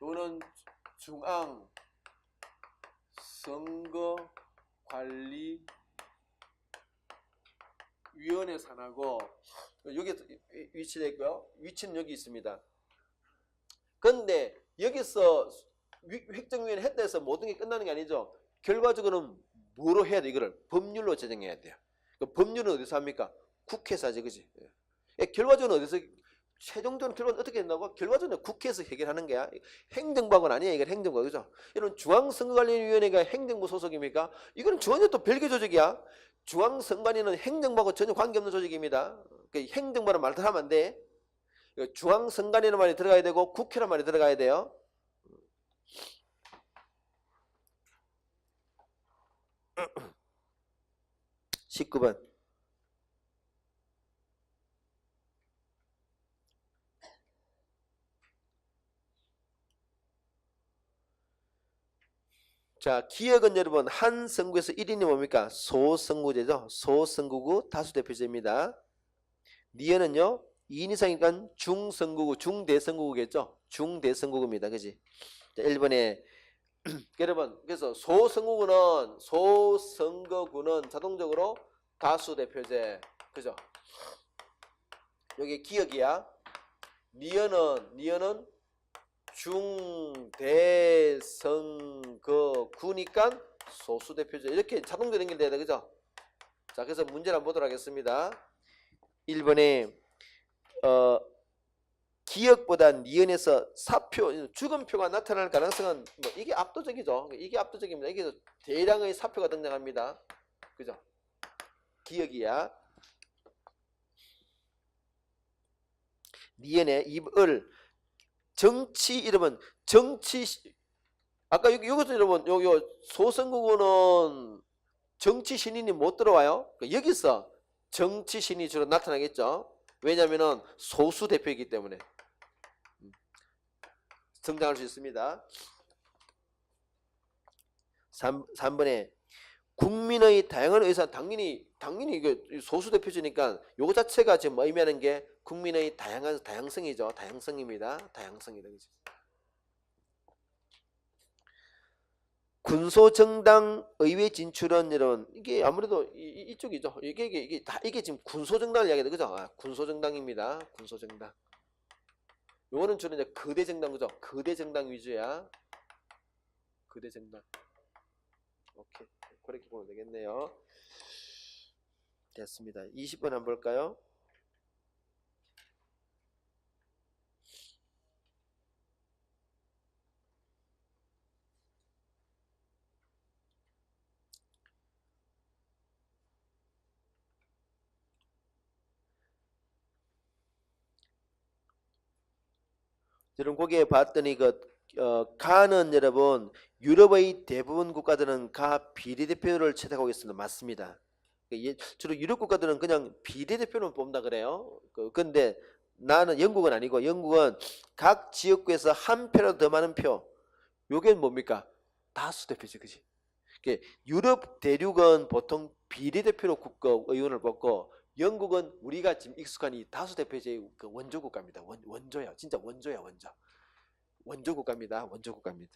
이거는 중앙 선거관리위원회 산하고 여기 위치되어 있고요. 위치는 여기 있습니다. 그런데 여기서 획정위원회 했다 해서 모든 게 끝나는 게 아니죠. 결과적으로는 뭐로 해야 돼? 이거를 법률로 제정해야 돼요. 그 법률은 어디서 합니까? 국회에서 하지, 그지? 결과적으로 어디서 최종적인 결과는 어떻게 된다고? 결과적으로 국회에서 해결하는 거야. 행정부하고는 아니야. 이건 행정부, 그죠? 이런 중앙선거관리위원회가 행정부 소속입니까? 이건 전혀 또 별개 조직이야. 중앙선관위는 행정부하고 전혀 관계없는 조직입니다. 행정부라는 말도 하면 안 돼. 중앙선관위라는 말이 들어가야 되고 국회라는 말이 들어가야 돼요. 19번. 자, 기역은 여러분 한 선구에서 1인이 뭡니까? 소선구제죠. 소선구구 다수대표제입니다. 니은은요 2인 이상이니까 중선구구, 중대선구구겠죠. 중대선구구입니다. 그지? 자, 1번에 여러분 그래서 소선거구는 자동적으로 다수대표제, 그죠? 여기 기역이야. 니은은 중대선거구니까 소수대표제, 이렇게 자동적으로 연결돼야 돼, 그죠? 자, 그래서 문제를 한번 보도록 하겠습니다. 1번에 기역보다 니은에서 사표, 죽음표가 나타날 가능성은 뭐 이게 압도적이죠. 이게 압도적입니다. 이게 대량의 사표가 등장합니다. 그죠? 기역이야. 니은에 입을 정치 이름은 아까 여기서 여러분 요 소선거구는 정치 신인이 못 들어와요. 여기서 정치 신이 주로 나타나겠죠. 왜냐면은 소수 대표이기 때문에 등장할 수 있습니다. 3번에 국민의 다양한 의사, 당연히 당연히 이게 소수 대표제니까 요거 자체가 지금 의미하는 게 국민의 다양성이죠. 다양성입니다. 다양성이다. 그죠? 군소정당 의회 진출은 여러분 이게 아무래도 이쪽이죠. 이게 지금 군소정당을 이야기하는 그죠? 군소정당입니다. 군소정당. 요거는 주로 이제 거대정당 그죠? 거대정당 위주야. 거대정당. 오케이. 그렇게 보면 되겠네요. 됐습니다. 20번 한번 볼까요? 여러분 거기에 봤더니 가는 여러분 유럽의 대부분 국가들은 가 비례대표를 채택하고 있습니다. 맞습니다. 주로 유럽 국가들은 그냥 비례대표는 뽑는다 그래요. 근데 나는 영국은 아니고 영국은 각 지역구에서 한 표라도 더 많은 표. 요게 뭡니까? 다수대표지, 그지? 유럽 대륙은 보통 비례대표로 국가의원을 뽑고 영국은 우리가 지금 익숙한 이 다수대표제의 원조 국가입니다. 원조야, 진짜 원조야, 원조. 원조 국가입니다. 원조 국가입니다.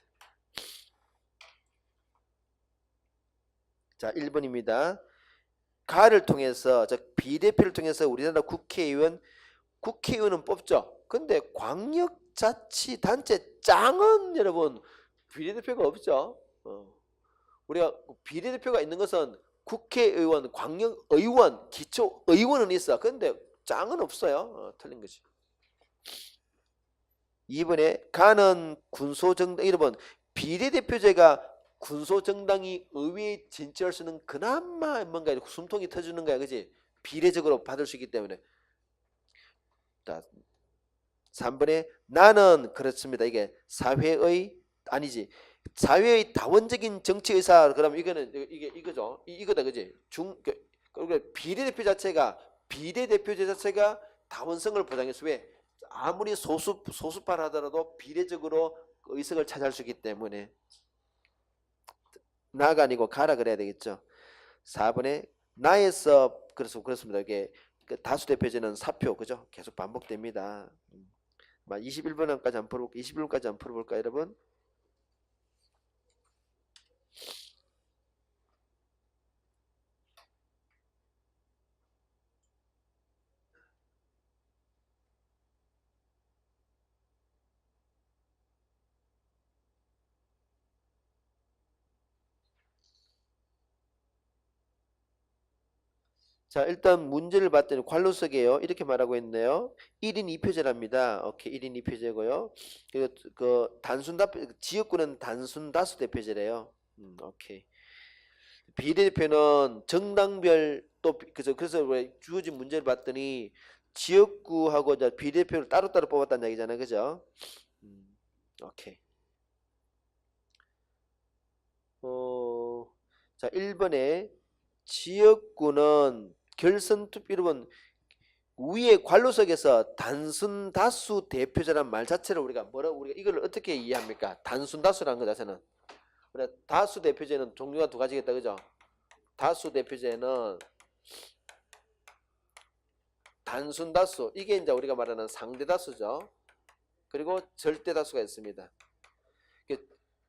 자, 1번입니다. 가를 통해서 즉 비례표를 통해서 우리나라 국회의원은 뽑죠. 근데 광역자치단체장은 여러분 비례대표가 없죠. 우리가 비례대표가 있는 것은 국회의원, 광역의원, 기초의원은 있어. 근데 짱은 없어요. 틀린 거지. 2번에 가는 군소정당 1번 비례대표제가 군소정당이 의회에 진출할 수 있는 그나마 뭔가 숨통이 터주는 거야. 그지? 비례적으로 받을 수 있기 때문에. 자, 3번에 나는 그렇습니다. 이게 사회의 다원적인 정치 의사. 그러면 이거는 이거죠. 이거다, 그지? 비례대표제 자체가 다원성을 보장해서 왜 아무리 소수파라 하더라도 비례적으로 의석을 차지할 수 있기 때문에 나가 아니고 가라 그래야 되겠죠. 4번에 나에서 그렇습니다. 이게 다수대표제는 사표 그죠? 계속 반복됩니다. 21번까지 한번 풀어볼까? 21번까지 한번 풀어볼까 여러분? 자, 일단 문제를 봤더니 관로석이에요. 이렇게 말하고 있네요. 1인 2표제랍니다. 오케이, 1인 2표제고요. 지역구는 단순 다수 대표제래요. 오케이. 비례대표는 정당별 그래서 주어진 문제를 봤더니 지역구하고 비례대표를 따로따로 뽑았다는 얘기잖아요. 그죠? 오케이. 자, 1번에 지역구는 결선투표 여러분 위에 관로석에서 단순 다수 대표자란 말 자체를 우리가 이걸 어떻게 이해합니까? 단순 다수라는 것 자체는 다수 대표제는 종류가 두 가지겠다, 그죠? 다수 대표제는 단순 다수 이게 이제 우리가 말하는 상대 다수죠. 그리고 절대 다수가 있습니다.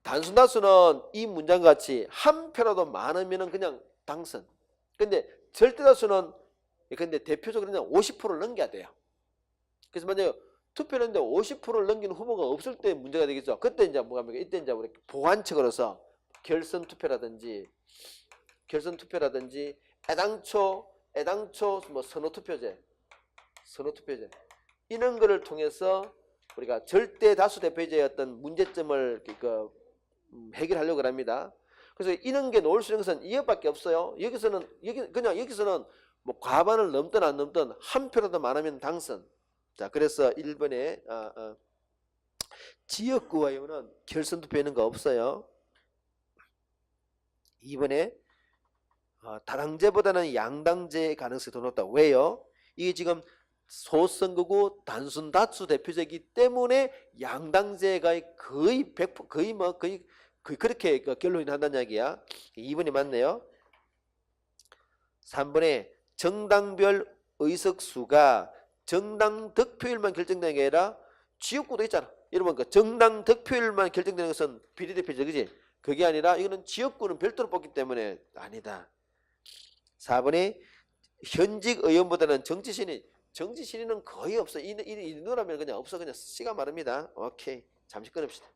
단순 다수는 이 문장 같이 한 표라도 많으면은 그냥 당선. 근데 절대 다수는 대표적으로 그냥 50%를 넘겨야 돼요. 그래서 만약에 투표를 했는데 50%를 넘기는 후보가 없을 때 문제가 되겠죠. 그때 이제 뭐가 합니까? 이때 이제 우리 보완책으로서 결선 투표라든지 애당초 뭐 선호 투표제 이런 거를 통해서 우리가 절대 다수 대표제의 어떤 문제점을 해결하려고 합니다. 그래서 이런 게 놓을 수 있는 것은 이것밖에 없어요. 여기서는 뭐 과반을 넘든 안 넘든 한 표라도 많으면 당선. 자, 그래서 1번에 지역구 의원은 결선 투표 있는 거 없어요. 2번에 다당제보다는 양당제의 가능성이 더 높다. 왜요? 이게 지금 소선거구 단순 다수 대표제이기 때문에 양당제가 거의 그렇게 결론이 난다는 이야기야. 2번이 맞네요. 3번에 정당별 의석수가 정당 득표율만 결정되는 게 아니라 지역구도 있잖아. 여러분 그 정당 득표율만 결정되는 것은 비례대표제 그지? 그게 아니라 이거는 지역구는 별도로 뽑기 때문에 아니다. 4번에 현직 의원보다는 정치 신인은 거의 없어. 이 누라면 그냥 없어. 그냥 씨가 마릅니다. 오케이. 잠시 끊읍시다.